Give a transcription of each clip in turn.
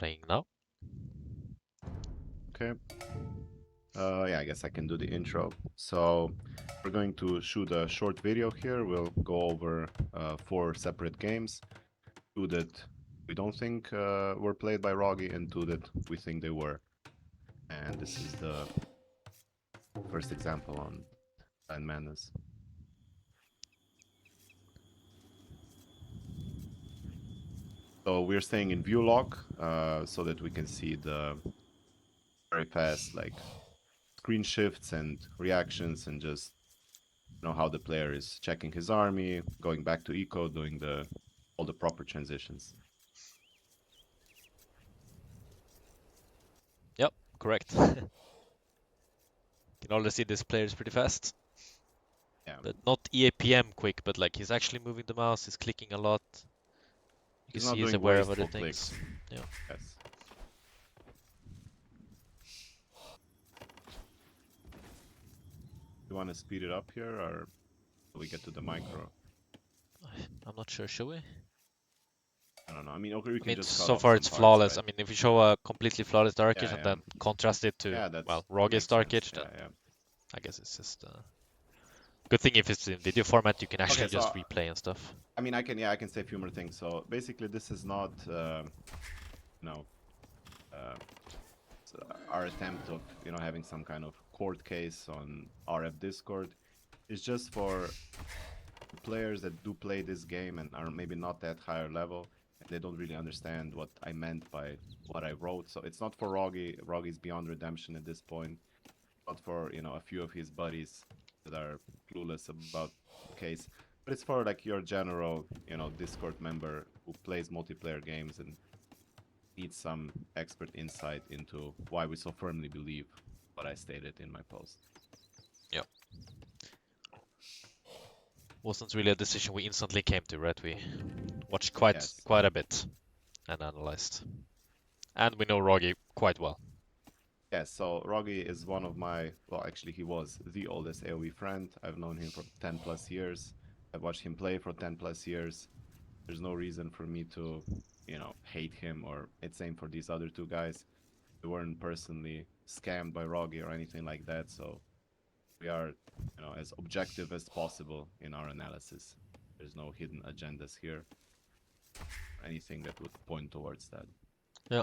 playing now. Okay. Yeah, I guess I can do the intro. So we're going to shoot a short video here. We'll go over 4 separate games. 2 that we don't think were played by Roggy and 2 that we think they were. And this is the first example on Blind Madness. So we're staying in view lock so that we can see the very fast like screen shifts and reactions and just know how the player is checking his army, going back to eco, doing all the proper transitions. Yep, correct. Can already see this player is pretty fast. Yeah. But not EAPM quick, but like he's actually moving the mouse, he's clicking a lot. You can He's see not he's doing aware of other wasteful things. clicks. Yeah. Yes. You want to speed it up here, or do we get to the micro? I'm not sure, should we? I don't know. I mean, okay, we I can mean, just cut so off far some it's parts, flawless. right? I mean, if you show a completely flawless Darkish Yeah, and yeah. then contrast it to, Yeah, that well, Roggy's makes sense. Darkish, then Yeah, yeah. I guess it's just good thing if it's in video format, you can actually Okay, so just replay and stuff. I mean, I can say a few more things. So basically, this is not, you know, uh, our attempt of having some kind of court case on RF Discord. It's just for players that do play this game and are maybe not that higher level, and they don't really understand what I meant by what I wrote. So it's not for Roggy. Roggy's beyond redemption at this point. Not for a few of his buddies that are clueless about the case. But it's for like your general Discord member who plays multiplayer games and needs some expert insight into why we so firmly believe what I stated in my post. Yep. Wasn't really a decision we instantly came to, right? We watched quite Yes. a bit and analyzed. And we know Roggy quite well. Yes, so Roggy is one of my, well, actually, he was the oldest AoE friend. I've known him for 10 plus years. I've watched him play for 10 plus years. There's no reason for me to, hate him, or it's same for these other 2 guys. We weren't personally scammed by Roggy or anything like that, so we are, as objective as possible in our analysis. There's no hidden agendas here, or anything that would point towards that. Yeah.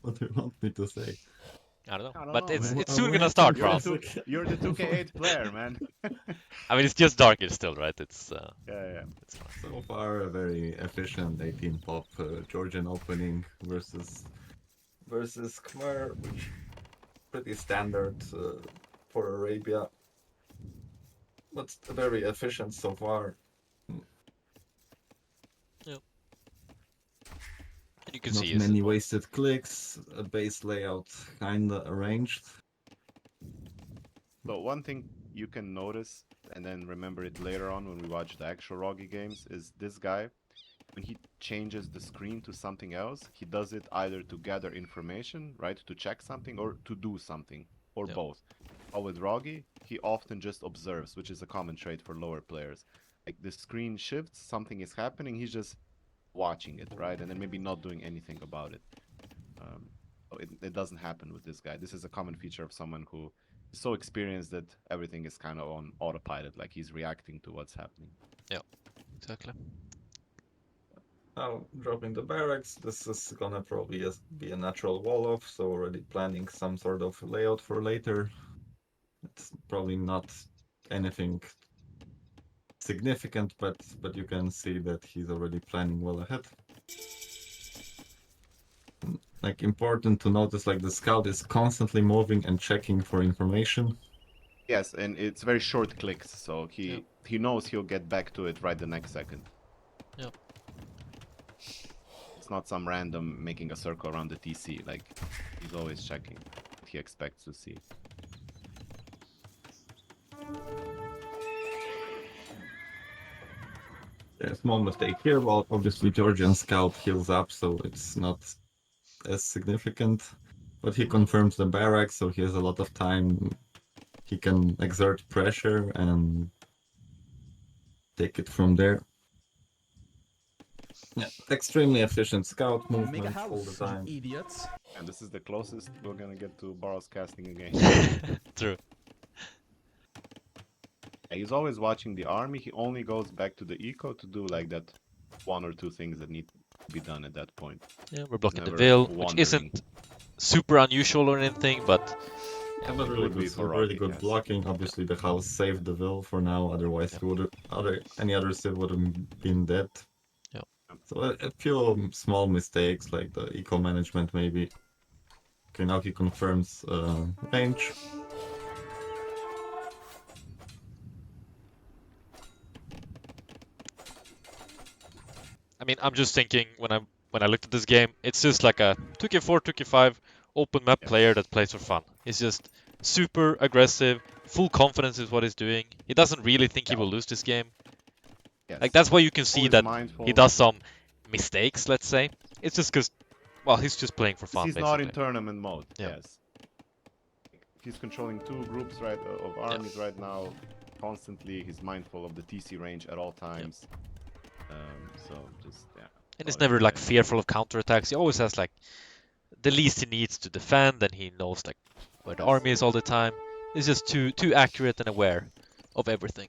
What do you want me to say? I don't know. I don't But know, it's man. it's I'm soon gonna waiting start, You're the Franz. you're the 2K8 player, man. I mean, it's just Darkish still, right? It's Yeah. it's fine. So far, a very efficient 18 pop Georgian opening versus Khmer, which pretty standard for Arabia, but very efficient so far. And you can Not see it's many wasted clicks, a base layout kinda arranged. So one thing you can notice, and then remember it later on when we watch the actual Roggy games, is this guy, when he changes the screen to something else, he does it either to gather information, right, to check something, or to do something, or Yep. both. But with Roggy, he often just observes, which is a common trait for lower players. Like the screen shifts, something is happening, he's just watching it, right, and then maybe not doing anything about it. So it doesn't happen with this guy. This is a common feature of someone who is so experienced that everything is kind of on autopilot, like he's reacting to what's happening. Yeah, exactly. Now, dropping the barracks, this is gonna probably be a natural wall-off, so already planning some sort of layout for later. It's probably not anything significant, but you can see that he's already planning well ahead. Like, important to notice, like, the scout is constantly moving and checking for information. Yes, and it's very short clicks, so he knows he'll get back to it right the next second. Yep. It's not some random making a circle around the TC, like he's always checking what he expects to see. Yeah, small mistake here. Well, obviously Georgian scout heals up, so it's not as significant. But he confirms the barracks, so he has a lot of time. He can exert pressure and take it from there. Yeah, extremely efficient scout Make a movement all the house, you time. idiots. And this is the closest we're gonna get to Barles casting again. True. He's always watching the army. He only goes back to the eco to do like that one or two things that need to be done at that point. Yeah, we're He's blocking the never Veil, which wandering. isn't super unusual or anything, but Yeah, but It really would be good, for really Roggy, good yes. blocking. Obviously, the house saved the will for now. Otherwise, Yeah. he would any other civ would have been dead. Yeah. So a few small mistakes like the eco management maybe. Okay, now he confirms range. I mean, I'm just thinking when I looked at this game, it's just like a 2k4, 2k5 open map Yes. player that plays for fun. He's just super aggressive, full confidence is what he's doing. He doesn't really think he will lose this game. Yes. Like that's why you can see Always that mindful. he does some mistakes, let's say. It's just because, well, he's just playing for fun, He's basically. not in tournament mode. Yeah. Yes. He's controlling two groups of armies right now. Constantly, he's mindful of the TC range at all times. So just And he's never like fearful of counterattacks. He always has like the least he needs to defend, and he knows like where the Yes. army is all the time. He's just too accurate and aware of everything.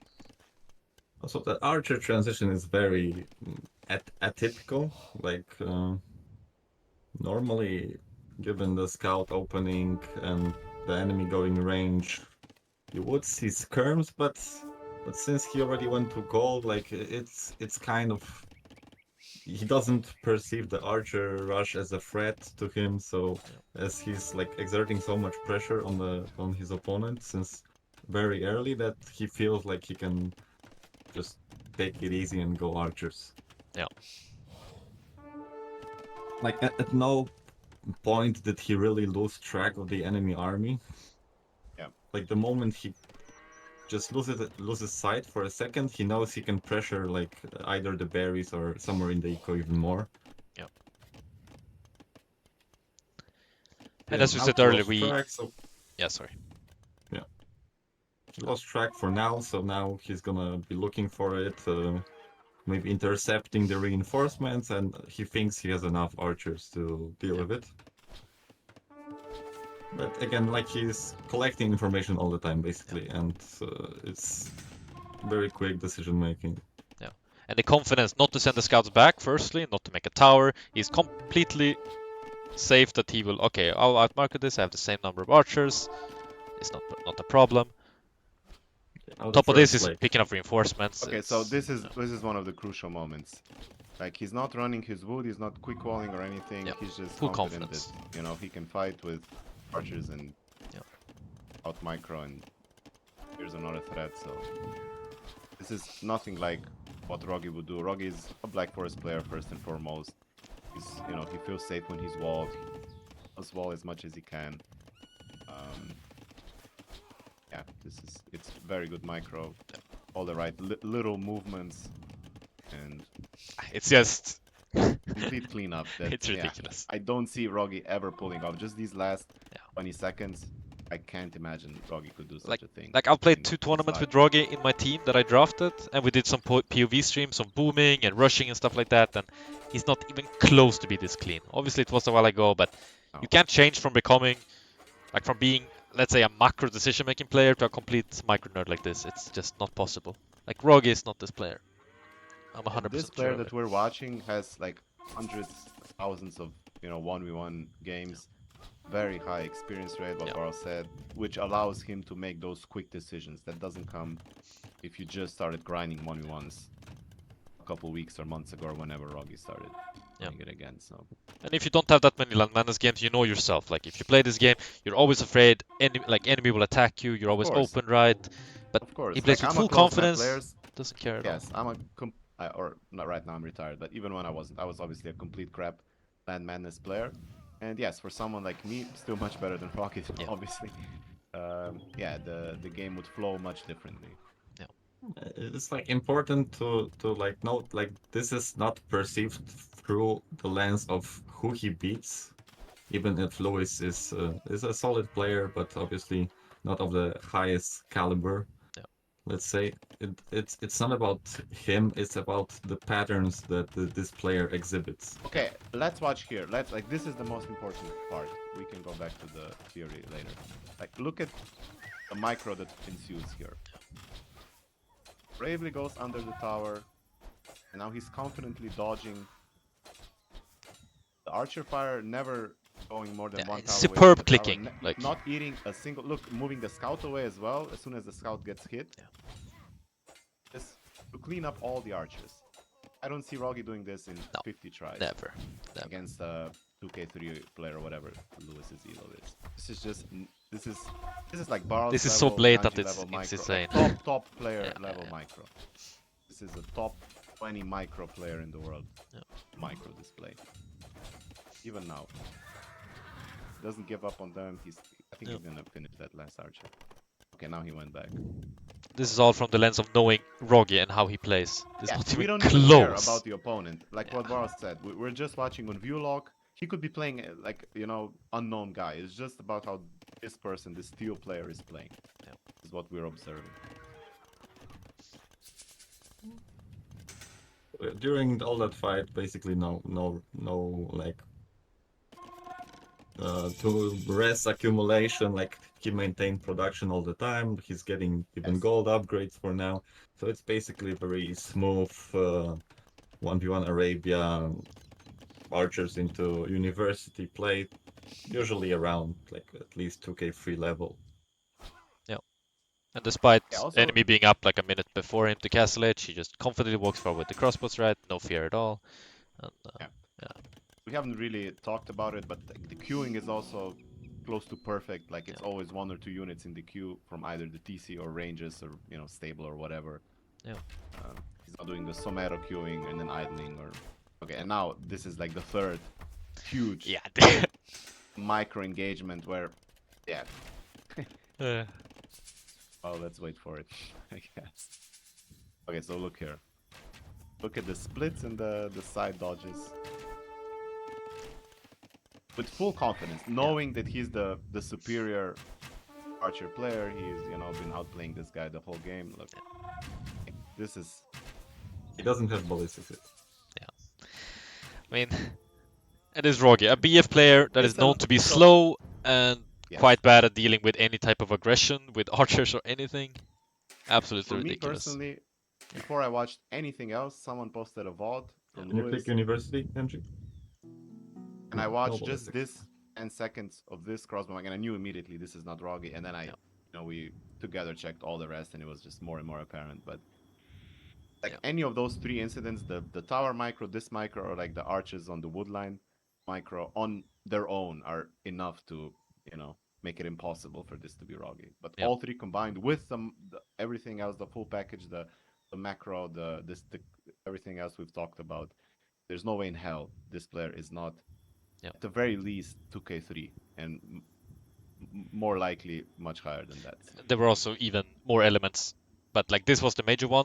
Also, the archer transition is very atypical. Like normally, given the scout opening and the enemy going range, you would see skirms, but since he already went to gold, like it's kind of he doesn't perceive the archer rush as a threat to him. So as he's like exerting so much pressure on his opponent since very early that he feels like he can just take it easy and go archers. Yeah. Like at no point did he really lose track of the enemy army. Yeah. Like the moment he just loses sight for a second, he knows he can pressure like either the berries or somewhere in the eco even more. Yeah. Yeah, And as we now said he earlier, lost track, so yeah, sorry. yeah, he lost track for now. So now he's gonna be looking for it, maybe intercepting the reinforcements, and he thinks he has enough archers to deal with it. But again, like he's collecting information all the time, basically, and it's very quick decision making. Yeah. And the confidence not to send the scouts back, firstly, not to make a tower. He's completely safe that he will, okay, I'll outmarket this, I have the same number of archers. It's not a problem. Now Top of this first, is like, picking up reinforcements. Okay, so this is one of the crucial moments. Like he's not running his wood, he's not quick walling or anything. Yep. He's just Full confident confidence. that he can fight with archers and Yep. out micro, and here's another threat. So this is nothing like what Roggy would do. Roggy is a Black Forest player first and foremost. He's he feels safe when he's walled. He does wall as much as he can. Yeah, it's very good micro. All the right little movements and It's just complete cleanup. That, it's ridiculous. I don't see Roggy ever pulling off. Just these last 20 seconds, I can't imagine Roggy could do such a thing. Like I've played in 2 his tournaments with life. Roggy in my team that I drafted, and we did some POV streams on booming and rushing and stuff like that, and he's not even close to be this clean. Obviously it was a while ago, but No. you can't change from becoming, like from being, let's say, a macro decision-making player to a complete micro nerd like this. It's just not possible. Like Roggy is not this player. I'm 100% This sure player of that it. we're watching has like hundreds, thousands of 1v1 games, very high experience rate, what Barles said, which allows him to make those quick decisions. That doesn't come if you just started grinding 1v1s a couple weeks or months ago, or whenever Roggy started playing it again. So. And if you don't have that many Land Madness games, you know yourself. Like if you play this game, you're always afraid enemy will attack you. You're always open, right? But of course, he plays with I'm full a close map confidence. Players, doesn't care at yes, all. I'm or not right now. I'm retired, but even when I wasn't, I was obviously a complete crap Land Madness player. And yes, for someone like me, still much better than Rocket, obviously. Yeah, the game would flow much differently. Yeah. It's like important to like note like this is not perceived through the lens of who he beats, even if Lewis is a solid player, but obviously not of the highest caliber. Yeah. Let's say it's not about him; it's about the patterns that this player exhibits. Okay, let's watch here. Let's like this is the most important part. We can go back to the theory later. Like look at the micro that ensues here. Bravely goes under the tower, and now he's confidently dodging. The archer fire never going more than Yeah, one it's tower away from the superb tower, clicking. Like, not eating a single look, moving the scout away as well. As soon as the scout gets hit, Yeah. just to clean up all the archers. I don't see Roggy doing this in No, 50 tries never. against a 2K3 player or whatever Lewis's elo is. This is just this is like Barles This is so level, blatant, Ganji it's level micro, insane. like top player Yeah, level yeah. micro. This is a top 20 micro player in the world. Yeah. Micro display. Even now. Doesn't give up on them. I think Yeah. he's gonna finish that last archer. Okay, now he went back. This is all from the lens of knowing Roggy and how he plays. It's Yeah, not we even don't even care close. about the opponent. Like what Yeah. Barles said, we're just watching on view log. He could be playing like unknown guy. It's just about how this person, this steel player, is playing. Yeah. Is what we're observing. During all that fight, basically no like to rest accumulation. Like he maintained production all the time. He's getting even Yes. gold upgrades for now. So it's basically very smooth 1v1 Arabia archers into university play, usually around like at least 2k3 level. Yeah. And despite Yeah, also, enemy being up like a minute before him to castle edge, he just confidently walks forward with the crossbows, right? No fear at all. And yeah, yeah, we haven't really talked about it, but the queuing is also close to perfect. Like it's yeah, always 1 or 2 units in the queue from either the TC or ranges or stable or whatever. yeah. He's not doing the Somero queuing and then idling or okay. And now this is like the third huge Yeah. micro engagement where yeah. Uh, Oh, let's wait for it, I guess. Okay, so look here. Look at the splits and the side dodges. With full confidence, knowing that he's the superior archer player. He's been outplaying this guy the whole game. Look, this is He doesn't have ballistic hit. I mean, it is Roggy, a BF player that is It's known to be so slow and yes. quite bad at dealing with any type of aggression with archers or anything. Absolutely For me ridiculous. personally, before I watched anything else, someone posted a VOD from Can you Lewis, click university, Ganji? and I No watched just ballistic. this 10 seconds of this crossbow, and I knew immediately this is not Roggy. And then we together checked all the rest, and it was just more and more apparent. But like any of those three incidents, the tower micro, this micro, or like the arches on the woodline micro on their own are enough to make it impossible for this to be Roggy. But all three combined with everything else, the full package, the macro, the everything else we've talked about, there's no way in hell this player is not at the very least 2K3 and more likely much higher than that. There were also even more elements, but like this was the major one.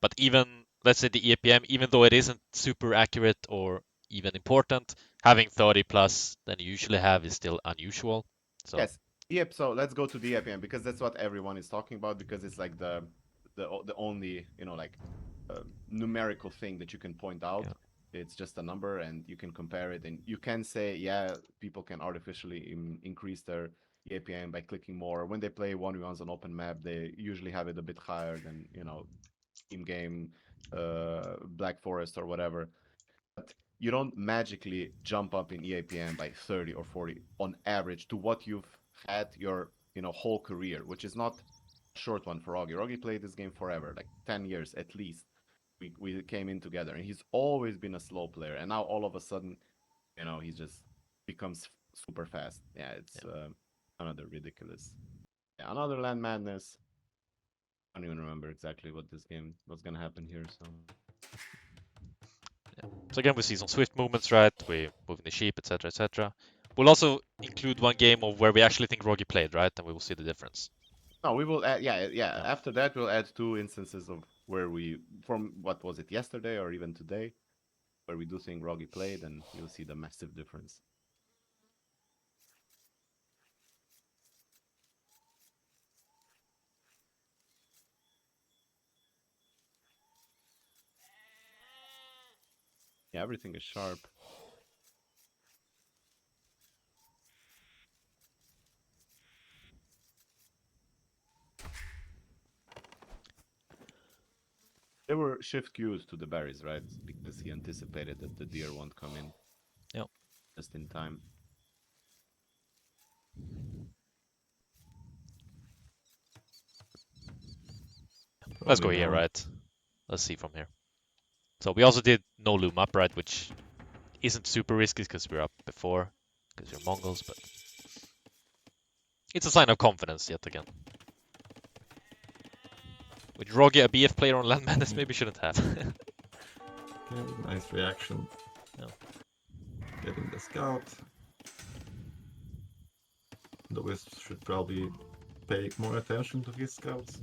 But even, let's say the EAPM, even though it isn't super accurate or even important, having 30 plus than you usually have is still unusual. So yes, yep. So let's go to the EAPM because that's what everyone is talking about because it's like the only numerical thing that you can point out. It's just a number and you can compare it and you can say, yeah, people can artificially increase their EAPM by clicking more. When they play 1v1s on open map, they usually have it a bit higher than team game, Black Forest or whatever. But you don't magically jump up in EAPM by 30 or 40 on average to what you've had your whole career, which is not a short one for Roggy. Roggy played this game forever, like 10 years at least. We came in together, and he's always been a slow player, and now all of a sudden, he just becomes super fast. Yeah, it's another ridiculous. Yeah, another land madness. I don't even remember exactly what this game was gonna happen here. So again, we see some swift movements, right? We're moving the sheep, etc., etc. We'll also include one game of where we actually think Roggy played, right? And we will see the difference. No, we will add. Yeah. Yeah. After that, we'll add 2 instances of where we, from what was it, yesterday or even today, where we do think Roggy played, and you'll see the massive difference. Yeah, everything is sharp. There were shift queues to the berries, right? Because he anticipated that the deer won't come in. Yep. Just in time. Let's go Probably here, down. right? Let's see from here. So we also did no loom up, right? Which isn't super risky because we're up before, because we're Mongols, but it's a sign of confidence yet again. With Roggy, a BF player on land madness, maybe shouldn't have. Okay, nice reaction. Yeah. Getting the scout. The Wisp should probably pay more attention to his scouts.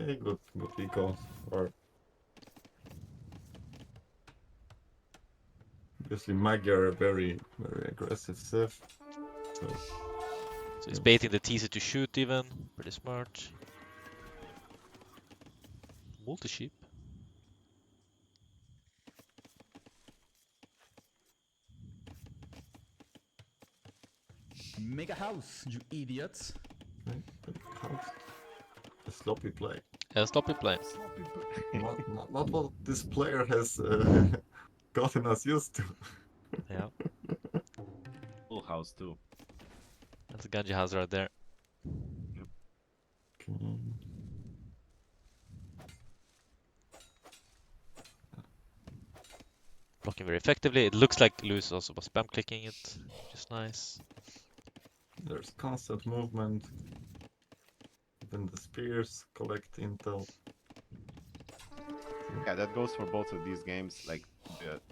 Okay, good recall. Or obviously Magyar very aggressive Civ. So So he's baiting the teaser to shoot even. Pretty smart. Multi-sheep. Make a house, you idiots. okay, but how a sloppy play. Yeah, sloppy play. Not what this player has gotten us used to. Yeah, Full house too. that's a Ganji house right there. Okay. Blocking very effectively. It looks like Lewis also was spam clicking it, which is nice. There's constant movement. Even the spears collect intel. Yeah, that goes for both of these games. Like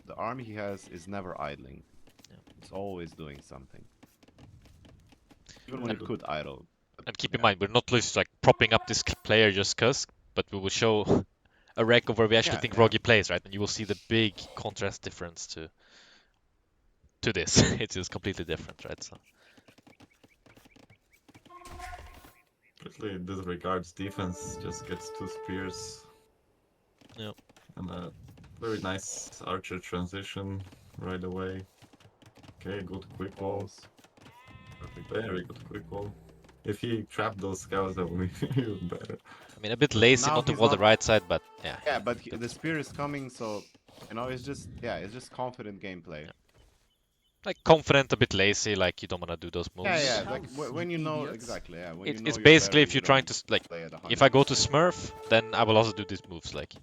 the army he has is never idling. Yeah. It's always doing something. Even when it could idle. And keep in mind, we're not just like propping up this player just cause, but we will show a rec of where we actually think Roggy plays, right? And you will see the big contrast difference to this. It's just completely different, right? So Especially disregards defense, just gets 2 spears. Yep. And a very nice archer transition right away. Okay, good quick wall. Balls. Perfect. Very good quick wall. If he trapped those scouts, that would be even better. I mean, a bit But lazy now not to he's wall the not- right side, but yeah. Yeah, but the spear is coming, so you know it's just confident gameplay. Yeah. Like confident, a bit lazy, like you don't want to do those moves. Yeah, like House, when you you know idiots. exactly. Yeah, when It's, you know it's you're basically better, if you you're trying don't to like, play at if I go 100%. to Smurf, then I will also do these moves. Like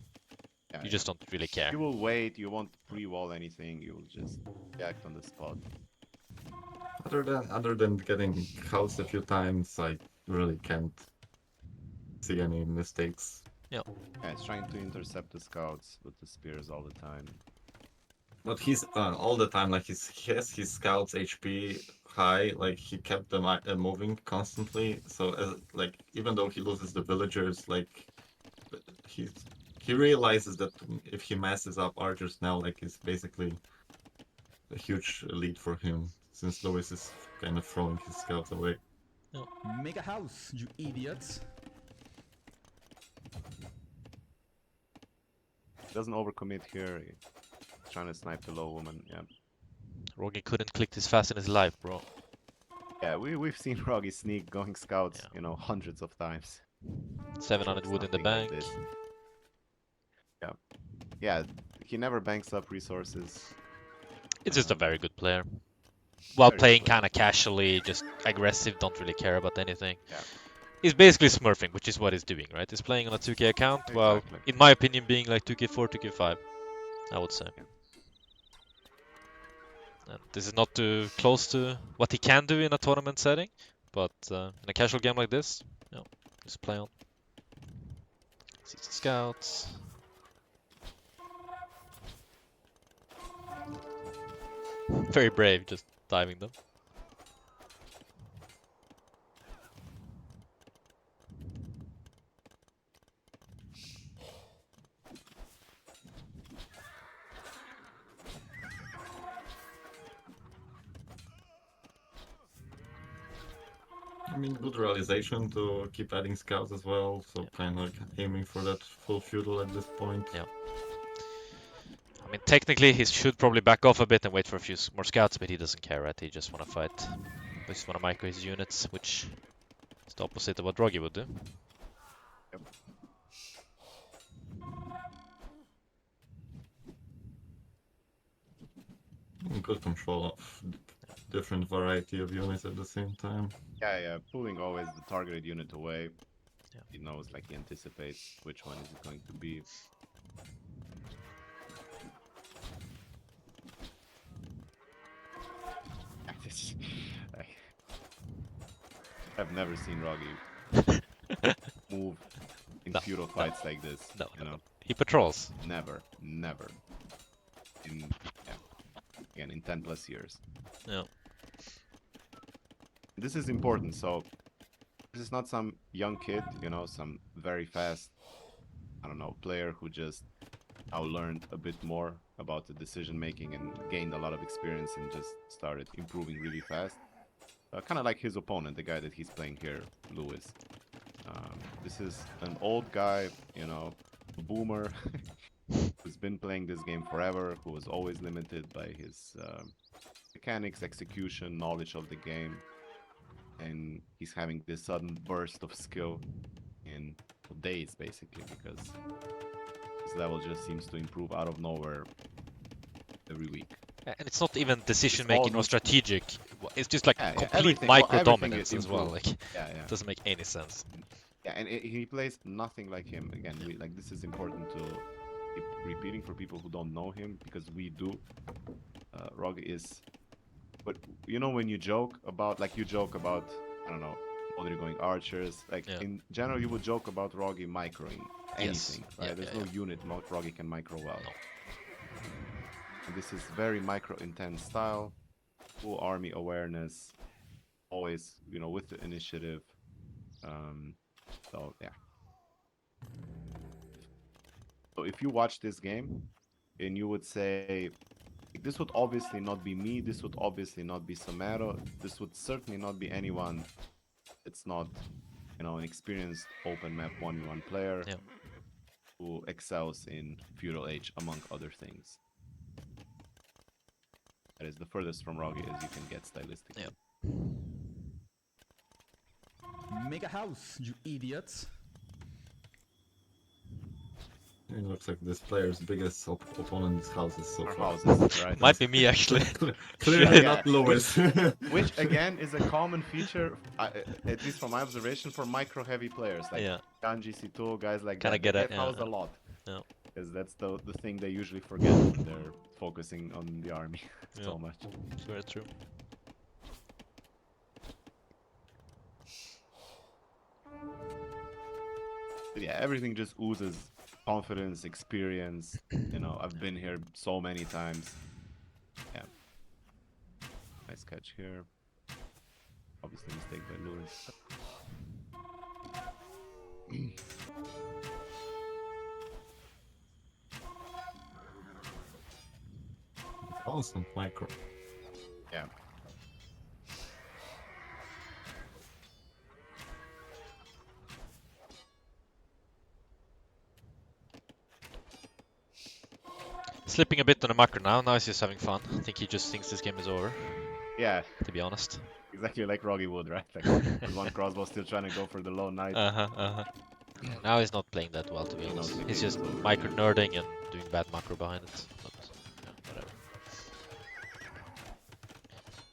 Yeah, you just don't really care. You will wait. You won't pre-wall anything. You will just react on the spot. Other than getting housed a few times, I really can't see any mistakes. Yeah, it's trying to intercept the scouts with the spears all the time. But he's all the time like he has his scouts HP high, like he kept them moving constantly. So like even though he loses the villagers, like he realizes that if he messes up archers now, like it's basically a huge lead for him since Lewis is kind of throwing his scouts away. Make a house, you idiots. Doesn't overcommit here. He's trying to snipe the low woman. Yeah. Roggy couldn't click this fast in his life, bro. Yeah, we've seen Roggy sneak going scouts, Yeah. you know, hundreds of times. 700 wood in the Nothing bank. like this. Yeah. Yeah, he never banks up resources. It's just a very good player. While Very good playing player. kind of casually, just aggressive, don't really care about anything. Yeah. He's basically smurfing, which is what he's doing, right? He's playing on a 2k account, while, Exactly. in my opinion, being like 2k4, 2k5, I would say. Yeah. And this is not too close to what he can do in a tournament setting, but in a casual game like this, just play on. Sees the scouts. Very brave, just diving them. I mean, good realization to keep adding scouts as well, so kind of like aiming for that full feudal at this point. Yeah. I mean, technically, he should probably back off a bit and wait for a few more scouts, but he doesn't care, right? He just want to fight. He just want to micro his units, which is the opposite of what Roggy would do. Good control of different variety of units at the same time. Yeah, pulling always the targeted unit away. Yeah. He knows, like, he anticipates which one is it going to be. I've never seen Roggy move in No, feudal fights like this. No, you know, he patrols. never. In again, in 10+ years. Yeah. This is important. So this is not some young kid, you know, some very fast, I don't know, player who just now learned a bit more about the decision making and gained a lot of experience and just started improving really fast. Kind of like his opponent, the guy that he's playing here, Lewis. This is an old guy, you know, a boomer, who's been playing this game forever, who was always limited by his mechanics, execution, knowledge of the game. And he's having this sudden burst of skill in days, basically, because his level just seems to improve out of nowhere every week. And it's not even decision It's all making or needs- strategic. It's just like Yeah, complete everything- micro everything dominance is as well. improved. Like, Yeah. it doesn't make any sense. Yeah, and he plays nothing like him. Again, like, this is important to keep repeating for people who don't know him, because we do. Roggy is, but you know, when you joke about, like, I don't know, Modri going archers, like, Yeah. in general you would joke about Roggy microing anything, right? Yeah, There's yeah, no unit Roggy can micro well. No. And this is very micro intense style, full army awareness, always, you know, with the initiative. So yeah. So if you watch this game and you would say, this would obviously not be me, this would obviously not be Somero, this would certainly not be anyone that's not, you know, an experienced open map 1v1 player Yeah. who excels in Feudal Age, among other things. That is the furthest from Roggy as you can get stylistically. Yeah. Make a house, you idiots. It looks like this player's biggest opponent is houses so Our far. houses, right? Might be me actually. Clearly Yeah. not Lewis. Which again is a common feature, at least from my observation, for micro-heavy players like Yeah. Ganji, Sito, guys like Kinda that. get They it, have yeah, house yeah. a lot. Yeah. Because that's the thing they usually forget when they're focusing on the army so Yeah. much. It's very true. But yeah, everything just oozes confidence, experience. You know, I've been here so many times. Yeah. Nice catch here. Obviously mistake by Lewis. Constant micro. Yeah. Slipping a bit on the macro now. Now he's just having fun. I think he just thinks this game is over, Yeah, to be honest. exactly like Roggy would, right? Like, with one crossbow still trying to go for the low knight. Yeah, now he's not playing that well, to be He honest. knows the He's game just is over, micro yeah. nerding and doing bad macro behind it. But yeah, whatever.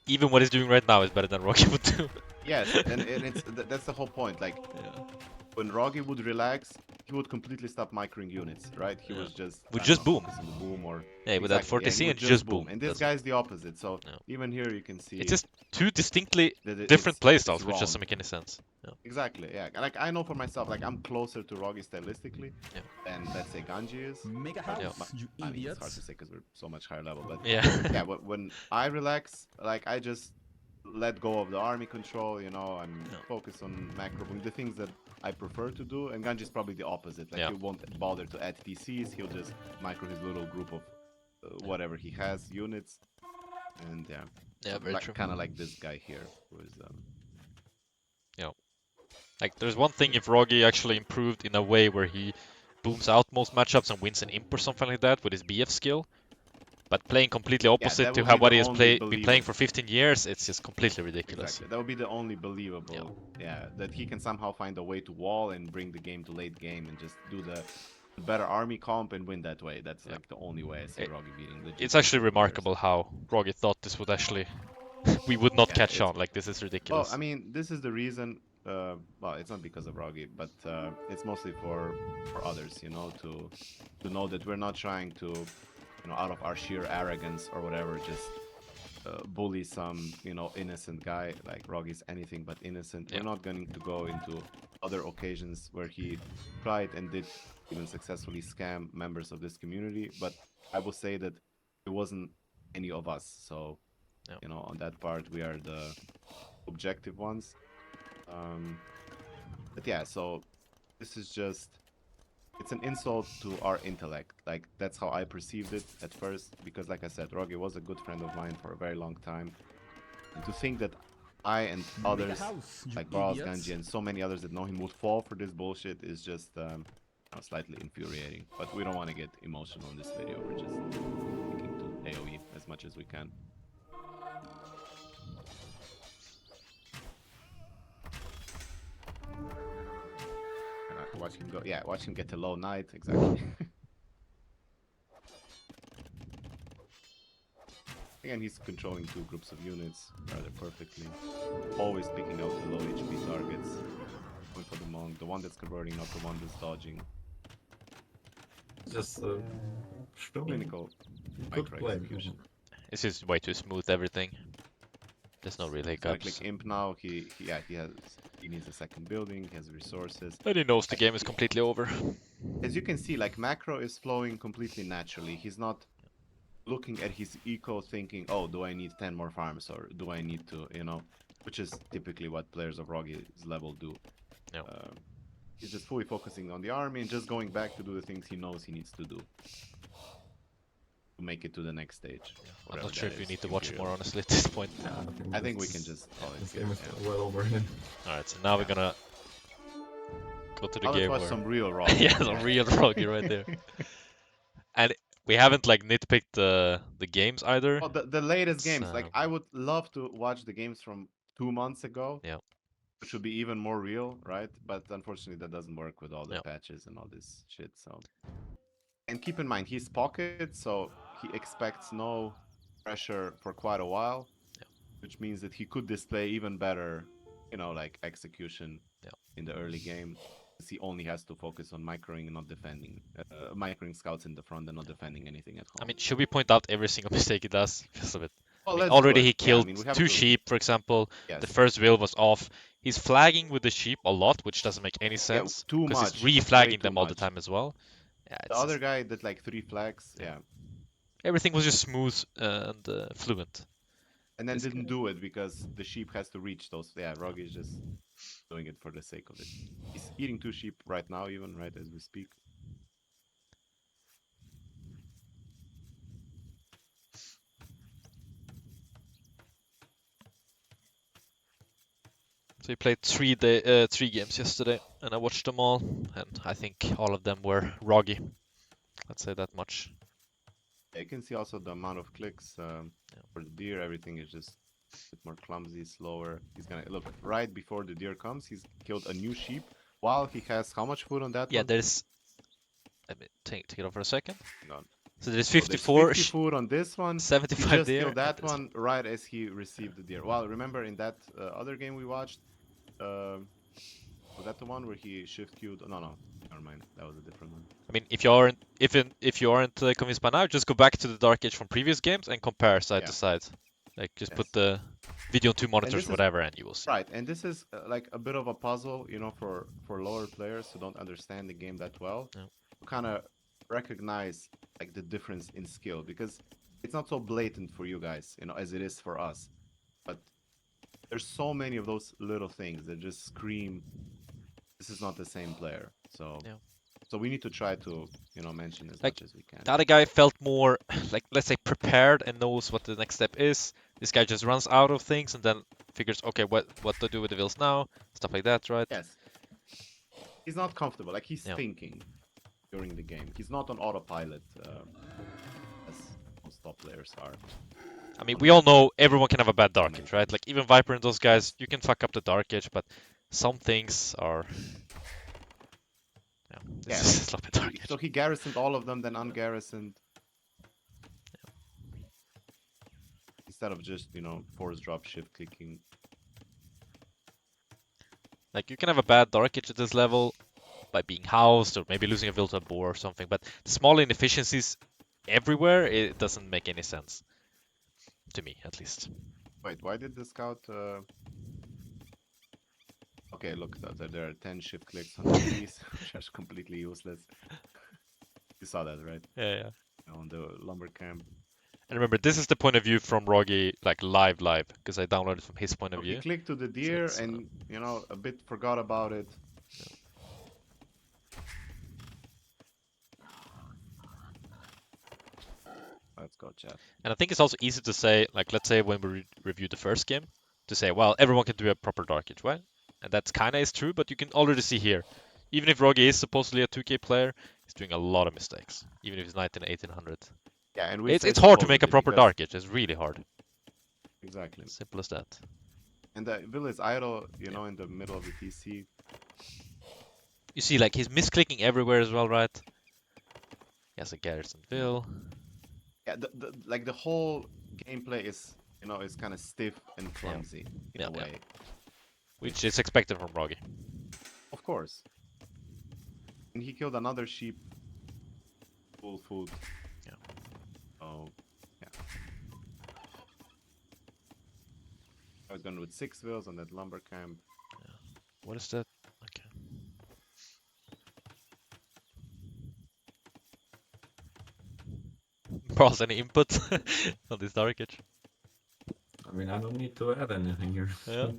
Even what he's doing right now is better than Rocky would do. Yes, and it's that's the whole point. Like, Yeah. when Roggy would relax, he would completely stop microing units, right? He Yeah. was just Would I just don't know, boom. focus on the boom or Yeah, with that exactly, 40 yeah, he C would and just boom. And this That's it. guy's the opposite. So Yeah. even here you can see It's just two distinctly that different playstyles, it's which wrong. doesn't make any sense. Yeah. Exactly, yeah. Like I know for myself, like I'm closer to Roggy stylistically Yeah. than let's say Ganji is. Make a But, house, you I mean, it's hard idiots. to say because we're so much higher level. But Yeah. yeah, when I relax, like I just let go of the army control. You know, I'm Yeah. focused on macro boom, the things that I prefer to do. And Ganji's probably the opposite. Like Yeah. he won't bother to add TCs. He'll just micro his little group of whatever he has units. And yeah, Yeah, very true. kind of like this guy here, who is Like, there's one thing if Roggy actually improved in a way where he booms out most matchups and wins an imp or something like that with his BF skill. But playing completely opposite that to would how be what the he has only been playing for believable. 15 years, it's just completely ridiculous. Exactly. That would be the only believable. Yeah, that he can somehow find a way to wall and bring the game to late game and just do the better army comp and win that way. That's like the only way I see Roggy beating the. It's actually remarkable how Roggy thought this would actually we would not catch on. Like, this is ridiculous. Well, I mean, this is the reason. Well, it's not because of Roggy, but it's mostly for others, you know, to know that we're not trying to, you know, out of our sheer arrogance or whatever, just bully some, you know, innocent guy. Like Roggy's anything but innocent. Yeah. We're not going to go into other occasions where he tried and did even successfully scam members of this community. But I will say that it wasn't any of us. So, Yeah. you know, on that part, we are the objective ones. But yeah, so this is just, it's an insult to our intellect. Like, that's how I perceived it at first, because like I said, Roggy was a good friend of mine for a very long time. And to think that I and Make a others, house, you like Barles, idiots. Ganji, and so many others that know him would fall for this bullshit is just slightly infuriating. But we don't want to get emotional in this video. We're just sticking to AoE as much as we can. Watch him go. Yeah, watch him get to low knight. Exactly. Again, he's controlling two groups of units rather perfectly. Always picking out the low HP targets. Going for the monk, the one that's converting, not the one that's dodging. Just showing Clinical good micro play. execution. It's just way too smooth, everything. There's no real He's gonna hiccups. click imp now. He needs a second building. He has resources. And he knows the game is completely over. As you can see, like macro is flowing completely naturally. He's not looking at his eco thinking, oh, do I need 10 more farms or do I need to, you know, which is typically what players of Roggy's level do. Yeah. He's just fully focusing on the army and just going back to do the things he knows he needs to do to make it to the next stage. I'm not whatever sure that if you is, need to watch Imperial. more, honestly, at this point. I think we can just call it This good, game is yeah. well over him. Alright, so now we're gonna go to the Now let's game watch where... some real Roggy. yeah, some real Roggy right there. And we haven't like nitpicked the games either. Oh, the latest It's, games. Like I would love to watch the games from 2 months ago. Yeah. Which would be even more real, right? But unfortunately, that doesn't work with all the Yeah. patches and all this shit. So, and keep in mind, he's pocket, so he expects no pressure for quite a while, which means that he could display even better, you know, like execution in the early game. Because he only has to focus on microing and not defending, microing scouts in the front and not defending anything at home. I mean, should we point out every single mistake he does? Because of it. Well, I mean, let's already do he it. Yeah, I killed mean, we have 2 to- sheep, for example. Yes. The first wheel was off. He's flagging with the sheep a lot, which doesn't make any sense. too because much. he's Way re-flagging too them all the much. time as well. Yeah, The it's other just- guy did like 3 flags, yeah. everything was just smooth and fluent. And then This didn't guy. do it because the sheep has to reach those. Yeah, Roggy is just doing it for the sake of it. He's eating 2 sheep right now, even right as we speak. So he played 3 games yesterday, and I watched them all, and I think all of them were Roggy. Let's say that much. Yeah, you can see also the amount of clicks for the deer. Everything is just a bit more clumsy, slower. He's gonna look right before the deer comes. He's killed a new sheep while he has how much food on that Yeah, one? there's. Let me take it off for a second. Hang on. So there's So there's 54, 50 food on this one. He 75 just there. killed that and this one right as he received the deer. Well, remember in that other game we watched, Was that the one where he shift queued? No, no, never mind. That was a different one. I mean, if you aren't convinced by now, just go back to the Dark Age from previous games and compare side Yeah. to side. Like just Yes. put the video on 2 monitors, this is- whatever, and you will see. Right, and this is like a bit of a puzzle, you know, for lower players who don't understand the game that well, Yeah. to kind of recognize like the difference in skill, because it's not so blatant for you guys, you know, as it is for us. But there's so many of those little things that just scream, this is not the same player. So, Yeah. so we need to try to, you know, mention as Like, much as we can. The other guy felt more, like, let's say, prepared and knows what the next step is. This guy just runs out of things and then figures, okay, what to do with the vills now, stuff like that, right? Yes, he's not comfortable. Like he's Yeah. thinking during the game. He's not on autopilot, as most top players are. I mean, we all know everyone can have a bad Dark Age, right? Like, even Viper and those guys, you can fuck up the Dark Age, but some things are... Yeah, Yeah, this is a sloppy Dark Age. So he garrisoned all of them, then ungarrisoned. Instead of just, you know, force drop shift clicking. Like, you can have a bad Dark Age at this level by being housed or maybe losing a Vil to a boar or something, but small inefficiencies everywhere, it doesn't make any sense. To me, at least. Wait, why did the scout... Okay, look, there are 10 shift clicks on the trees, which are completely useless. You saw that, right? Yeah. On the lumber camp. And remember, this is the point of view from Roggy, like live, because I downloaded from his point of He view. clicked to the deer it's, and, you know, a bit forgot about it. Let's go, chat. And I think it's also easy to say, like, let's say when we review the first game, to say, well, everyone can do a proper Dark Age, right? And that's kind of is true, but you can already see here, even if Roggy is supposedly a 2K player, he's doing a lot of mistakes, even if he's 19 1800. Yeah, and It's hard to make a proper Dark Age. It's really hard. Exactly. Simple as that. And the Vil is idle, you know, in the middle of the TC. You see, like, he's misclicking everywhere as well, right? He has a Garrison Vil. Yeah, like the whole gameplay is, you know, is kind of stiff and clumsy in a way. Which is expected from Roggy. Of course. And he killed another sheep. Full food. Yeah. Oh, yeah. I was going with 6 Vils on that lumber camp. What is that? Okay. Barles, any input on this Dark Age? I mean, I don't need to add anything here. Yeah.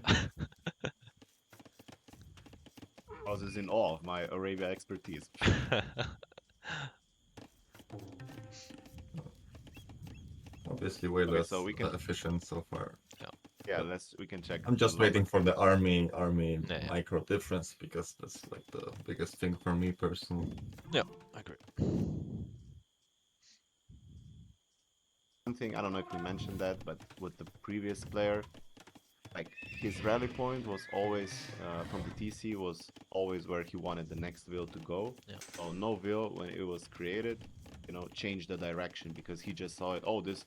I was in awe of my Arabia expertise. Obviously, way Okay, less so we can- efficient so far. Yeah, we can check. I'm just waiting for the army Yeah. micro difference because that's like the biggest thing for me personally. Yeah, I agree. One thing, I don't know if we mentioned that, but with the previous player, like his rally point was always from the TC was always where he wanted the next Vil to go. Yeah. So no Vil when it was created, you know, changed the direction because he just saw it. Oh, this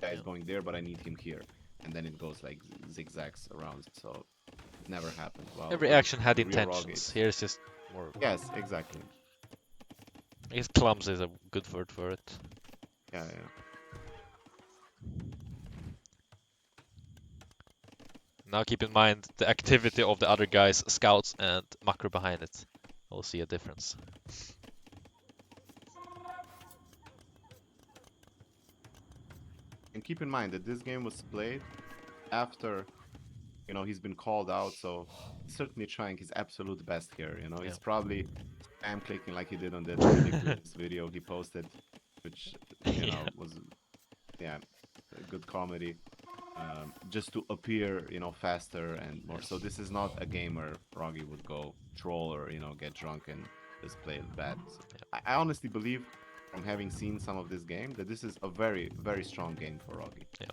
guy is Yeah. going there, but I need him here, and then it goes like zigzags around. So it never happened. Well, Every with action had Real Roggy, intentions. Here's just more. yes, exactly. I guess clumsy is a good word for it. Yeah. Now keep in mind the activity of the other guys, scouts and macro behind it. We'll see a difference. And keep in mind that this game was played after, you know, he's been called out, so he's certainly trying his absolute best here, you know. Yeah. He's probably spam clicking like he did on that ridiculous video he posted, which, you know, was, yeah, a good comedy. Just to appear, you know, faster and more. So this is not a game where Roggy would go troll or, you know, get drunk and just play it bad. So I honestly believe, from having seen some of this game, that this is a very, very strong game for Roggy. Yeah.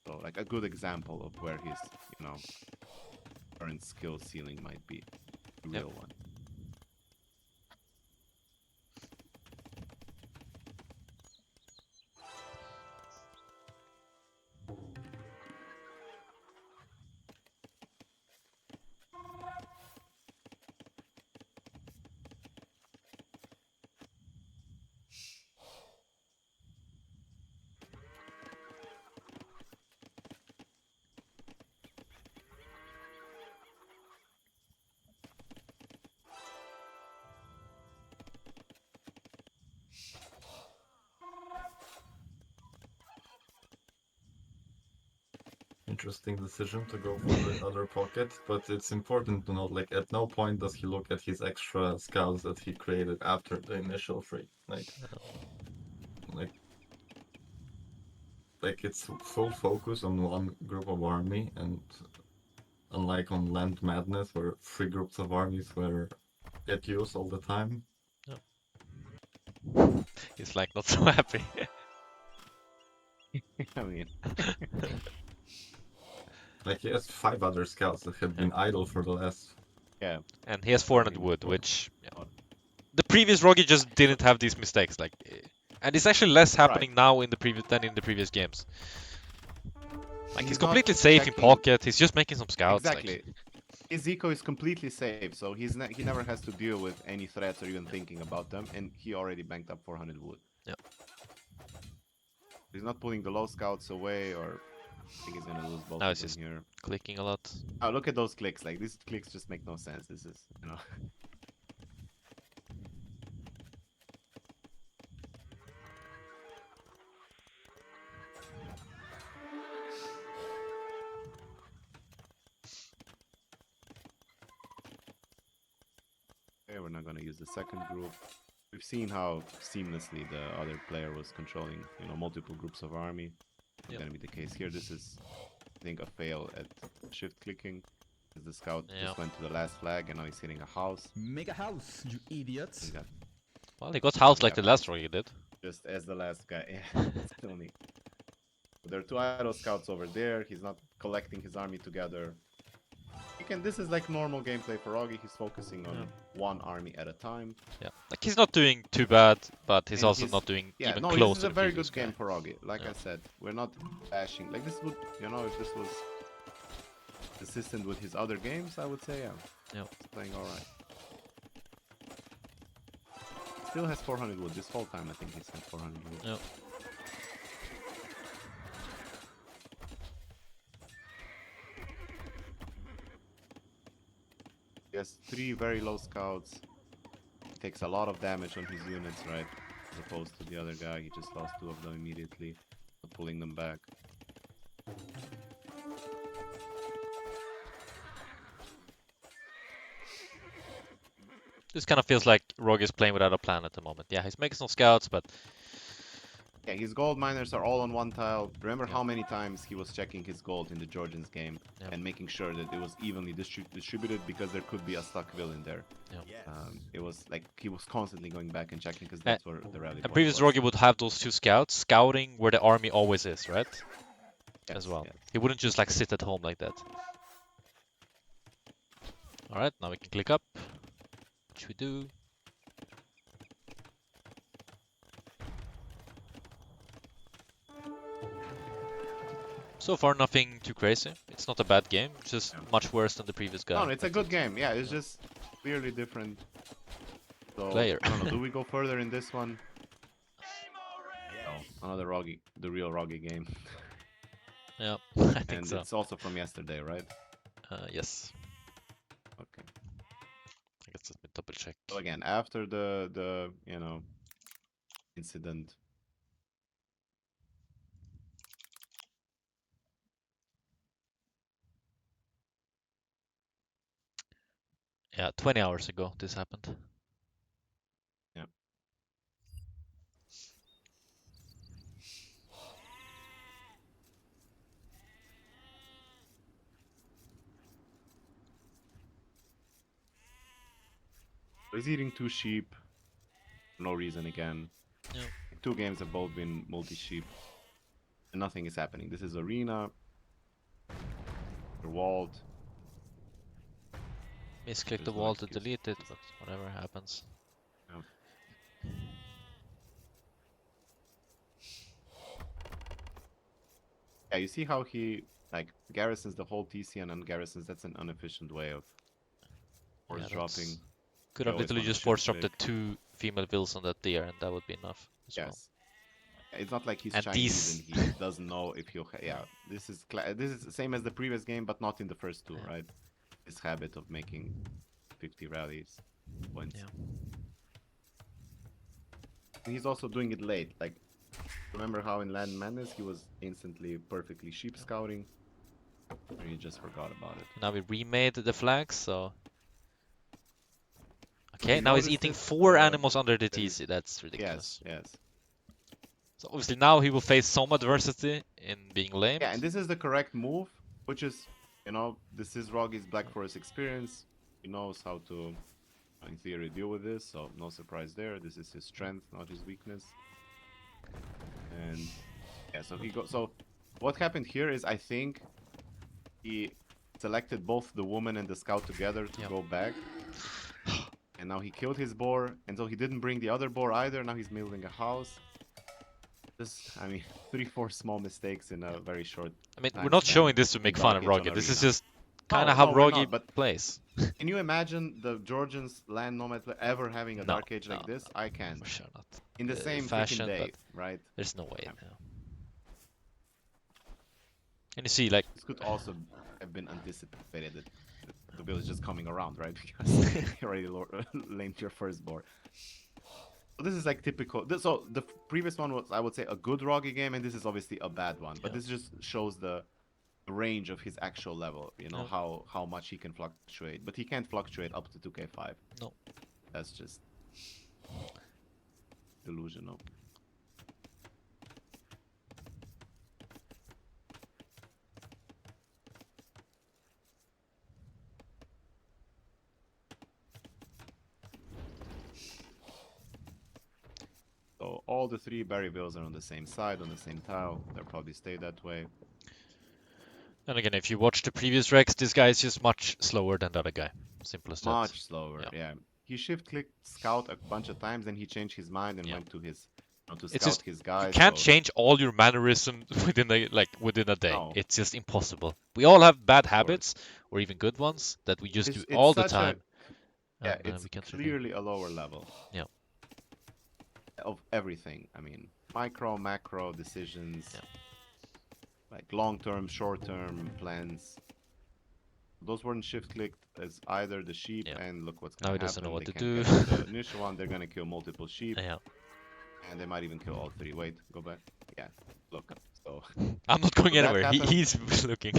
So like a good example of where his, you know, current skill ceiling might be. A real one. interesting decision to go for the other pocket, but it's important to note, like, at no point does he look at his extra scouts that he created after the initial free. Like, like it's full focus on one group of army, and unlike on Land Madness, where three groups of armies were at use all the time. He's like not so happy. I mean, Like, he has 5 other scouts that have been idle for the last. yeah. And he has 400 wood, Well, which the previous Roggy just didn't have these mistakes. Like, and it's actually less happening now in the previous than in the previous games. Like he's He's not completely safe in checking- pocket. He's just making some scouts. Exactly. His eco is completely safe, so he never has to deal with any threats or even thinking about them, and he already banked up 400 wood. Yeah. He's not pulling the low scouts away, or I think he's gonna lose both Now of it's them just- here. Clicking a lot. Oh, look at those clicks! Like these clicks just make no sense. This is, you know. Okay, we're not gonna use the second group. We've seen how seamlessly the other player was controlling, you know, multiple groups of army. It's Yep. gonna be the case here. This is, I think, a fail at shift clicking. As the scout Yeah. just went to the last flag and now he's hitting a house. Make a house, you idiots. He got Well, he got housed like Yeah. the last Roggy did. just as the last guy. Yeah, still me. There are 2 idle scouts over there. He's not collecting his army together. This is like normal gameplay for Roggy. He's focusing on one army at a time. Yeah, like he's not doing too bad, but he's And also he's- not doing Yeah, even no, close this is to a the very previous good game guy. for Roggy. Like Yeah. I said, we're not bashing. Like this would, you know, if this was consistent with his other games, I would say, yeah. Yeah. It's playing alright. Still has 400 wood. This whole time, I think he's had 400 wood. Yeah. He has 3 very low scouts. He takes a lot of damage on his units, right? As opposed to the other guy, he just lost 2 of them immediately, pulling them back. This kind of feels like Roggy's playing without a plan at the moment. Yeah, he's making some scouts, but Yeah, his gold miners are all on one tile. Remember Yeah. how many times he was checking his gold in the Georgians game Yeah. and making sure that it was evenly distributed because there could be a stuck villain there. Yeah. It was like he was constantly going back and checking because that's where the rally and point previous was. Roggy would have those 2 scouts scouting where the army always is, right? Yes, As well. yes. He wouldn't just like sit at home like that. Alright, now we can click up. Which we do. So far, nothing too crazy. It's not a bad game, just Yeah. much worse than the previous guy. No, it's a good game. Yeah, it's just clearly different. So, Player. I don't know. Do we go further in this one? No, another Roggy, the real Roggy game, Yeah, I think and so. it's also from yesterday, right? Yes. Okay. I guess let me double check. So again, after the you know incident. Yeah, 20 hours ago this happened. Yeah. He's eating 2 sheep. For no reason again. Yeah. 2 games have both been multi-sheep. And nothing is happening. This is arena. The walled. Misclick There's the no wall to excuse. delete it, but whatever happens. Yeah, you see how he like garrisons the whole TC and ungarrisons. That's an inefficient way of force Yeah, dropping. that's- Could You have always literally wanna just shift force dropped the click. 2 female bills on that deer, and that would be enough as well. Yes. It's not like he's And Chinese these- and he doesn't know if he'll. Yeah, this is the same as the previous game, but not in the first 2, Yeah. right? This habit of making 50 rallies points. Yeah. And he's also doing it late. Like, remember how in Land Madness he was instantly perfectly sheep scouting? Or you just forgot about it. Now we remade the flags, so... Okay, You now he's noticed eating it, 4 animals under the that is- TC. That's ridiculous. Yes, yes. So obviously now he will face some adversity in being lamed. Yeah, and this is the correct move, which is, you know, this is Roggy's Black Forest experience. He knows how to, in theory, deal with this, so no surprise there. This is his strength, not his weakness. And yeah, so he got. So what happened here is, I think he selected both the woman and the scout together to Yep. go back. And now he killed his boar, and so he didn't bring the other boar either. Now he's building a house. Just, I mean, 3-4 small mistakes in a very short I mean, we're time not span showing this to in make fun of Dark Age Roggy. on This is Arena. just kind No, of how no, we're Roggy not, but plays. can you imagine the Georgians land nomad player ever having a No, Dark Age like no, this? I can't. For sure not. In the same fashion, freaking day, but right? there's no way. Yeah. No. And you see, like, This could also have been anticipated that the bill is just coming around, right? Because you already lamed your first board. So this is like typical. So the previous one was, I would say, a good Roggy game, and this is obviously a bad one. But Yeah. this just shows the range of his actual level. You know Yeah. how much he can fluctuate, but he can't fluctuate up to 2k5. No. That's just delusional. So all the 3 berry bills are on the same side, on the same tile. They'll probably stay that way. and again, if you watch the previous Rex, this guy is just much slower than the other guy. Simple as that. Much slower, Yeah. yeah. He shift-clicked scout a bunch of times, then he changed his mind and Yeah. went to his to It's scout just- his guys. You can't so- change all your mannerisms within a day. No. It's just impossible. We all have bad course. habits, or even good ones, that we just It's do all the such a- time. Yeah, and, it's we can't really- clearly a lower level. Yeah. Of everything. I mean, micro, macro decisions. Yeah. Like long-term, short-term plans. Those weren't shift-clicked as either the sheep, Yeah. and look what's Now gonna he happen. doesn't know what They to can't do. get the initial one, they're gonna kill multiple sheep, Yeah. and they might even kill all 3. Wait, go back. Yeah, look. So, I'm not going So that anywhere. happened- He's looking.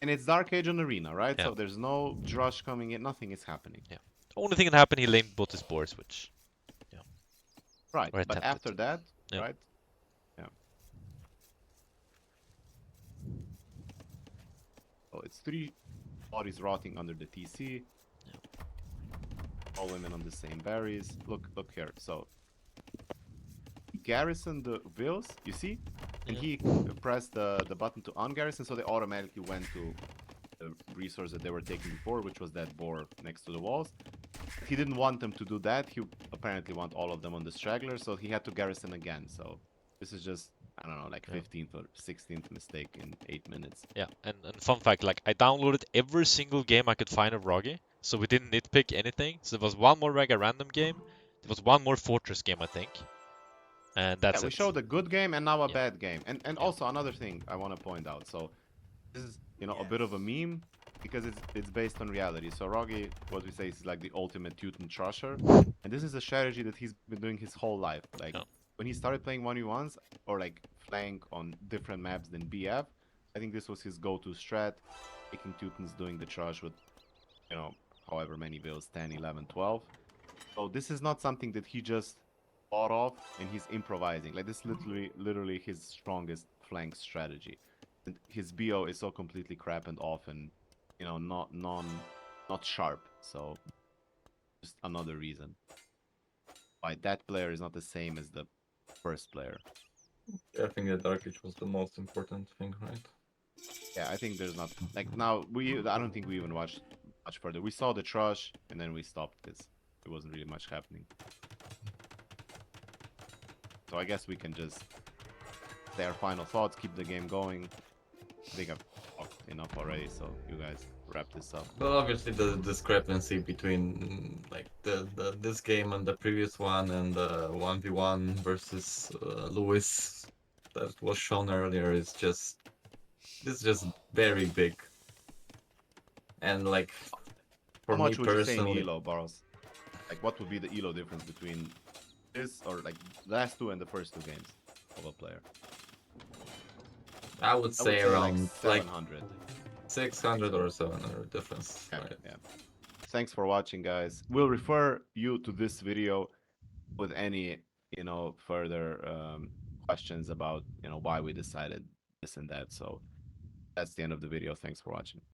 and it's Dark Age on Arena, right? Yeah. So there's no drush coming in. Nothing is happening. Only thing that happened, he lamed both his boards, which Right, Or but attempted after to. that, Yeah. right? Yeah. So it's 3 bodies rotting under the TC. Yeah. All women on the same berries. Look here. So he garrisoned the vills, you see? And Yeah. he pressed the button to ungarrison, so they automatically went to the resource that they were taking before, which was that boar next to the walls. He didn't want them to do that. He apparently want all of them on the straggler, so he had to garrison again. So this is just, I don't know, like Yeah. 15th or 16th mistake in 8 minutes. yeah. And fun fact, like I downloaded every single game I could find of Roggy, so we didn't nitpick anything. So there was one more Rega random game, there was one more Fortress game, I think, and that's Yeah, we it. showed a good game and now a Yeah. bad game. And also another thing I want to point out. So this is, you know, a bit of a meme because it's based on reality. So Roggy, what we say is like the ultimate Teuton trusher. And this is a strategy that he's been doing his whole life. Like Yeah. when he started playing 1v1s or like flank on different maps than BF, I think this was his go-to strat. Taking Teutons, doing the trush with, you know, however many builds, 10, 11, 12. So this is not something that he just thought of and he's improvising. Like this is literally his strongest flank strategy. And his BO is so completely crap and off and, you know, not sharp. So just another reason why that player is not the same as the first player. I think the Dark Age was the most important thing, right? Yeah, I think there's not like now I don't think we even watched much further. We saw the trush and then we stopped because there wasn't really much happening. So I guess we can just say our final thoughts, keep the game going. I think I've talked enough already, so you guys wrap this up. Well, obviously the discrepancy between like the this game and the previous one and the 1v1 versus Lewis that was shown earlier is just very big. And like for How me much would you say in personally, elo, Barles? Like what would be the elo difference between this or like the last 2 and the first 2 games of a player? I would I would say say like around like 700. 600 or 700 difference. Yeah, Right. yeah. Thanks for watching, guys. We'll refer you to this video with any, further questions about, why we decided this and that. So that's the end of the video. Thanks for watching.